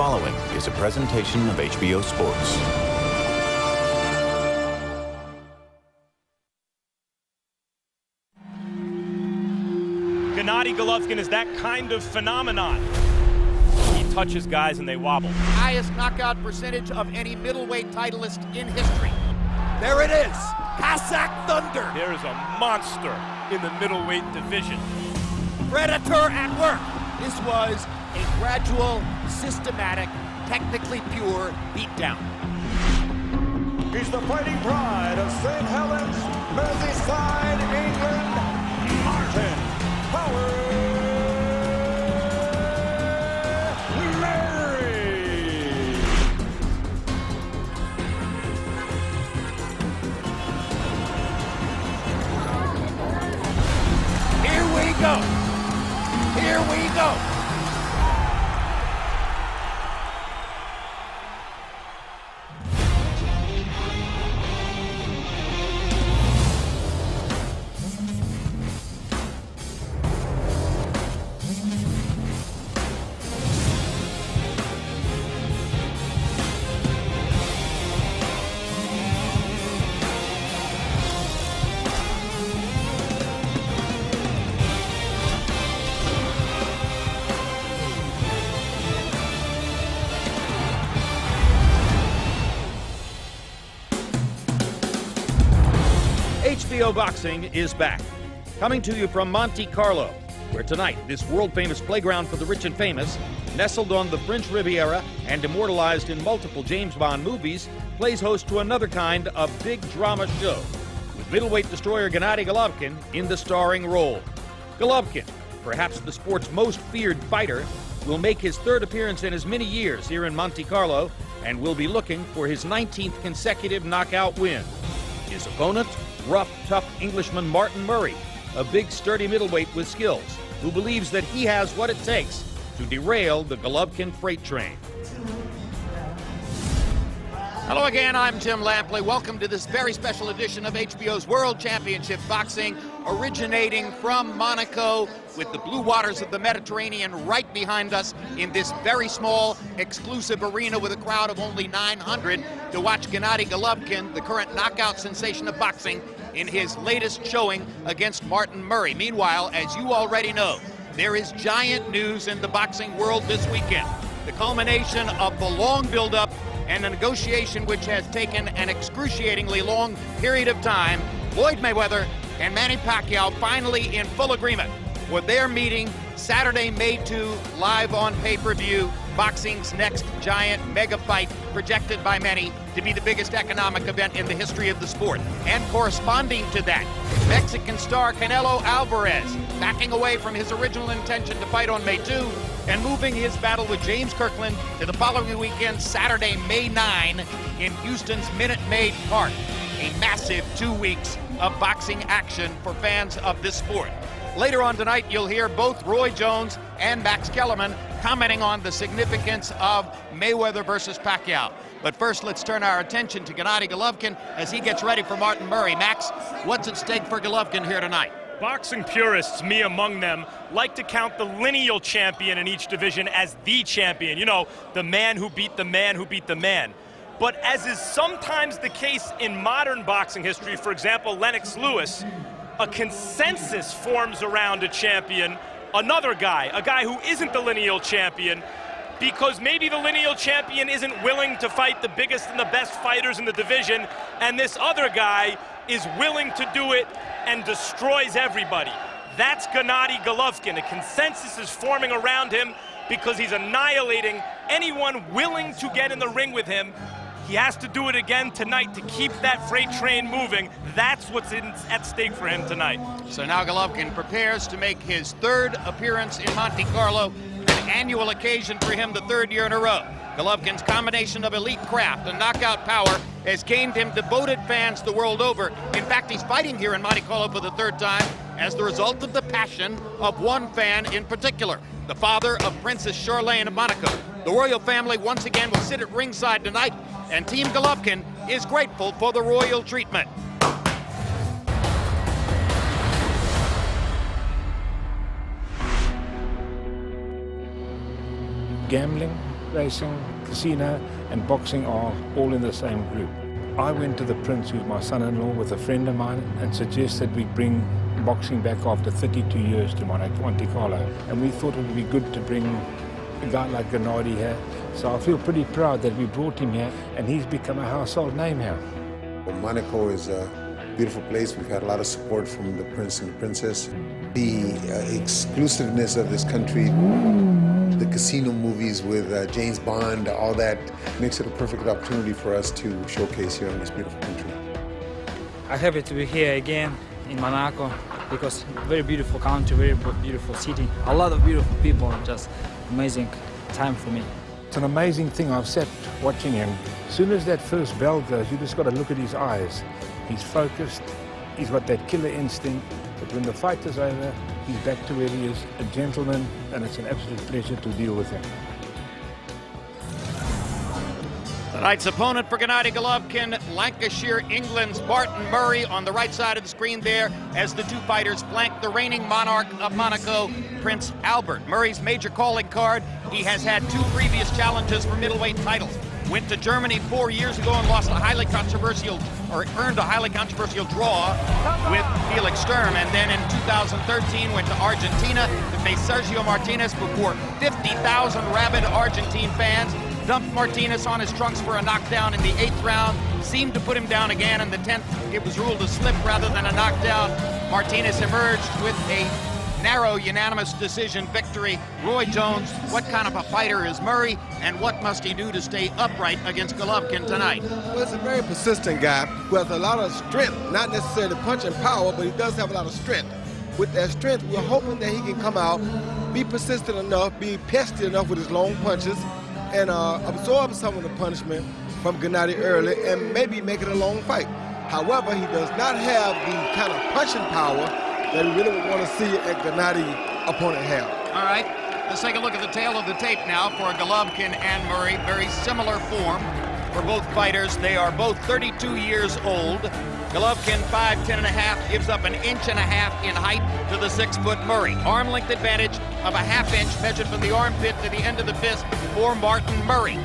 following is a presentation of HBO Sports. Gennady Головкин is that kind of phenomenon. He touches guys and they wobble. Highest knockout percentage of any middleweight titleist in history. There it is, Cossack Thunder. There is a monster in the middleweight division. Predator at work. This was a gradual, systematic, technically pure beatdown. He's the fighting pride of St. Helens, Merseyside, England, Martin Power Mary. Here we go. Here we go. HBO Boxing is back, coming to you from Monte Carlo, where tonight this world-famous playground for the rich and famous, nestled on the French Riviera and immortalized in multiple James Bond movies, plays host to another kind of big drama show, with middleweight destroyer Gennady Головкин in the starring role. Головкin, perhaps the sport's most feared fighter, will make his third appearance in as many years here in Monte Carlo and will be looking for his 19th consecutive knockout win. His opponent, rough, tough Englishman Martin Murray, a big, sturdy middleweight with skills, who believes that he has what it takes to derail the Головкin freight train. Hello again, I'm Tim Lampley. Welcome to this very special edition of HBO's World Championship Boxing, originating from Monaco with the blue waters of the Mediterranean right behind us in this very small, exclusive arena with a crowd of only 900 to watch Gennady Головкin, the current knockout sensation of boxing, in his latest showing against Martin Murray. Meanwhile, as you already know, there is giant news in the boxing world this weekend. The culmination of the long build-up and a negotiation which has taken an excruciatingly long period of time. Floyd Mayweather and Manny Pacquiao finally in full agreement for their meeting Saturday, May 2, live on pay-per-view. Boxing's next giant mega fight, projected by many to be the biggest economic event in the history of the sport. And corresponding to that, Mexican star Canelo Alvarez backing away from his original intention to fight on May 2 and moving his battle with James Kirkland to the following weekend, Saturday, May 9, in Houston's Minute Maid Park. A massive 2 weeks of boxing action for fans of this sport. Later on tonight, you'll hear both Roy Jones and Max Kellerman commenting on the significance of Mayweather versus Pacquiao. But first, let's turn our attention to Gennady Головкин as he gets ready for Martin Murray. Max, what's at stake for Головkin here tonight? Boxing purists, me among them, like to count the lineal champion in each division as the champion. You know, the man who beat the man who beat the man. But as is sometimes the case in modern boxing history, for example, Lennox Lewis, a consensus forms around a champion, another guy, a guy who isn't the lineal champion, because maybe the lineal champion isn't willing to fight the biggest and the best fighters in the division, and this other guy is willing to do it and destroys everybody. That's Gennady Головkin. A consensus is forming around him because he's annihilating anyone willing to get in the ring with him. He has to do it again tonight to keep that freight train moving. That's what's at stake for him tonight. So now Головkin prepares to make his third appearance in Monte Carlo, an annual occasion for him, the third year in a row. Головkin's combination of elite craft and knockout power has gained him devoted fans the world over. In fact, he's fighting here in Monte Carlo for the third time as the result of the passion of one fan in particular, the father of Princess Charlene of Monaco. The royal family once again will sit at ringside tonight, and Team Головkin is grateful for the royal treatment. Gambling racing, casino, and boxing are all in the same group. I went to the Prince, who's my son-in-law, with a friend of mine, and suggested we bring boxing back after 32 years to Monte Carlo. And we thought it would be good to bring a guy like Gennady here. So I feel pretty proud that we brought him here, and he's become a household name here. Well, Monaco is a beautiful place. We've had a lot of support from the Prince and the Princess. The exclusiveness of this country, the casino movies with James Bond, all that makes it a perfect opportunity for us to showcase here in this beautiful country. I'm happy to be here again in Monaco because very beautiful country, very beautiful city. A lot of beautiful people, just amazing time for me. It's an amazing thing. I've sat watching him. As soon as that first bell goes, you just got to look at his eyes. He's focused, he's got that killer instinct, but when the fight is over, he's back to where he is, a gentleman, and it's an absolute pleasure to deal with him. Tonight's opponent for Gennady Головкin, Lancashire, England's Martin Murray, on the right side of the screen there as the two fighters flank the reigning monarch of Monaco, Prince Albert. Murray's major calling card, he has had 2 previous challenges for middleweight titles. Went to Germany 4 years ago and earned a highly controversial draw with Felix Sturm, and then in 2013 went to Argentina to face Sergio Martinez before 50,000 rabid Argentine fans. Dumped Martinez on his trunks for a knockdown in the 8th round, seemed to put him down again in the 10th. It was ruled a slip rather than a knockdown. Martinez emerged with a narrow unanimous decision victory. Roy Jones, what kind of a fighter is Murray, and what must he do to stay upright against Головкин tonight? Well, he's a very persistent guy who has a lot of strength, not necessarily punching power, but he does have a lot of strength. With that strength, we're hoping that he can come out, be persistent enough, be pesky enough with his long punches, and absorb some of the punishment from Gennady early and maybe make it a long fight. However, he does not have the kind of punching power that we really would want to see a Gennady opponent have. All right, let's take a look at the tail of the tape now for Головкин and Murray. Very similar form for both fighters. They are both 32 years old. Головкin, 5'10.5", gives up 1.5 inches in height to the 6-foot Murray. Arm length advantage of 1/2 inch measured from the armpit to the end of the fist for Martin Murray.